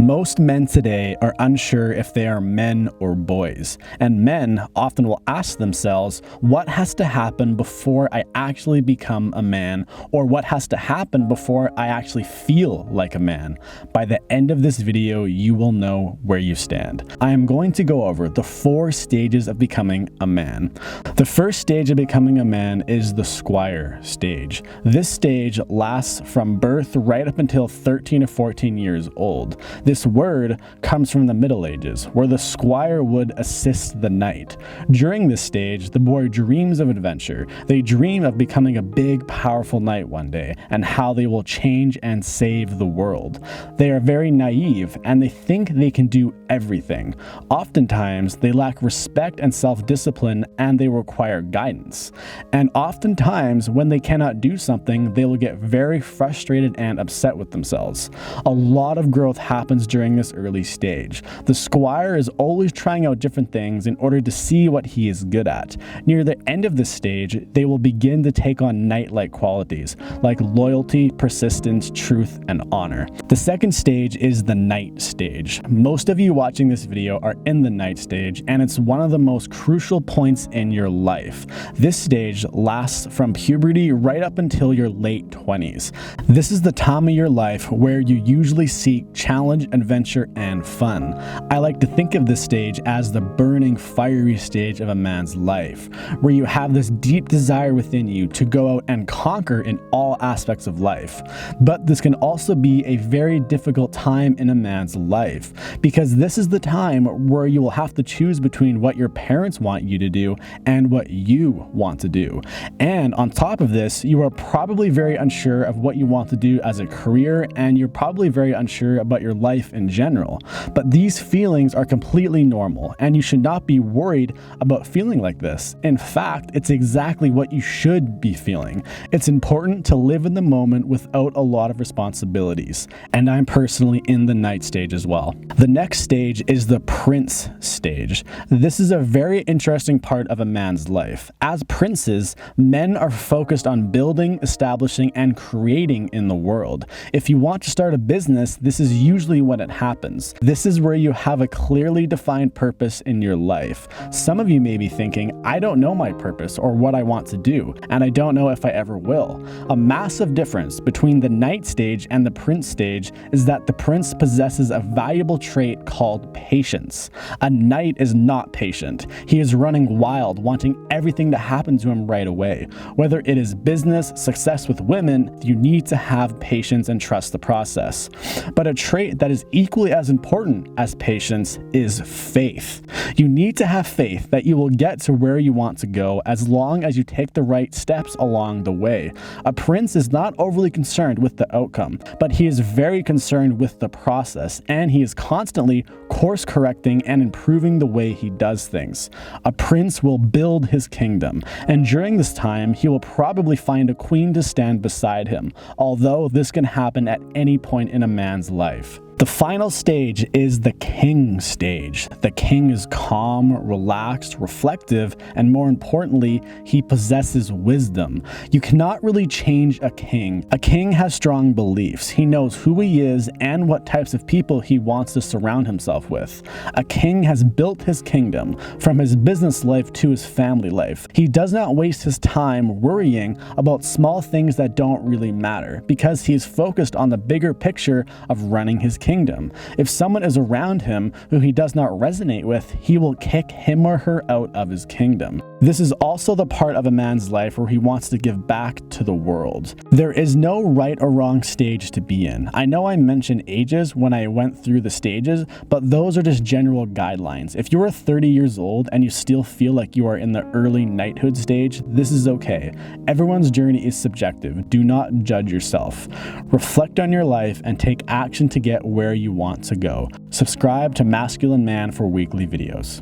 Most men today are unsure if they are men or boys, and men often will ask themselves, what has to happen before I actually become a man, or what has to happen before I actually feel like a man? By the end of this video, you will know where you stand. I am going to go over the 4 stages of becoming a man. The first stage of becoming a man is the Squire stage. This stage lasts from birth right up until 13 or 14 years old. This word comes from the Middle Ages, where the squire would assist the knight. During this stage, the boy dreams of adventure. They dream of becoming a big, powerful knight one day, and how they will change and save the world. They are very naive, and they think they can do everything. Oftentimes, they lack respect and self-discipline, and they require guidance. And oftentimes, when they cannot do something, they will get very frustrated and upset with themselves. A lot of growth happens during this early stage. The squire is always trying out different things in order to see what he is good at. Near the end of this stage, they will begin to take on knight-like qualities like loyalty, persistence, truth, and honor. The second stage is the knight stage. Most of you watching this video are in the knight stage, and it's one of the most crucial points in your life. This stage lasts from puberty right up until your late 20s. This is the time of your life where you usually seek challenge, adventure, and fun. I like to think of this stage as the burning, fiery stage of a man's life, where you have this deep desire within you to go out and conquer in all aspects of life. But this can also be a very difficult time in a man's life, because this is the time where you will have to choose between what your parents want you to do and what you want to do. And on top of this, you are probably very unsure of what you want to do as a career, and you're probably very unsure about your life in general. But these feelings are completely normal, and you should not be worried about feeling like this. In fact, it's exactly what you should be feeling. It's important to live in the moment without a lot of responsibilities, and I'm personally in the knight stage as well. The next stage is the prince stage. This is a very interesting part of a man's life. As princes, men are focused on building, establishing, and creating in the world. If you want to start a business, this is usually when it happens. This is where you have a clearly defined purpose in your life. Some of you may be thinking, I don't know my purpose or what I want to do, and I don't know if I ever will. A massive difference between the knight stage and the prince stage is that the prince possesses a valuable trait called patience. A knight is not patient. He is running wild, wanting everything to happen to him right away. Whether it is business, success with women, you need to have patience and trust the process. But a trait that is equally as important as patience is faith. You need to have faith that you will get to where you want to go as long as you take the right steps along the way. A prince is not overly concerned with the outcome, but he is very concerned with the process, and he is constantly course correcting and improving the way he does things. A prince will build his kingdom, and during this time, he will probably find a queen to stand beside him, although this can happen at any point in a man's life. The final stage is the king stage. The king is calm, relaxed, reflective, and more importantly, he possesses wisdom. You cannot really change a king. A king has strong beliefs. He knows who he is and what types of people he wants to surround himself with. A king has built his kingdom, from his business life to his family life. He does not waste his time worrying about small things that don't really matter, because he is focused on the bigger picture of running his kingdom. If someone is around him who he does not resonate with, he will kick him or her out of his kingdom. This is also the part of a man's life where he wants to give back to the world. There is no right or wrong stage to be in. I know I mentioned ages when I went through the stages, but those are just general guidelines. If you are 30 years old and you still feel like you are in the early knighthood stage, this is okay. Everyone's journey is subjective. Do not judge yourself. Reflect on your life and take action to get where you want to go. Subscribe to Masculine Man for weekly videos.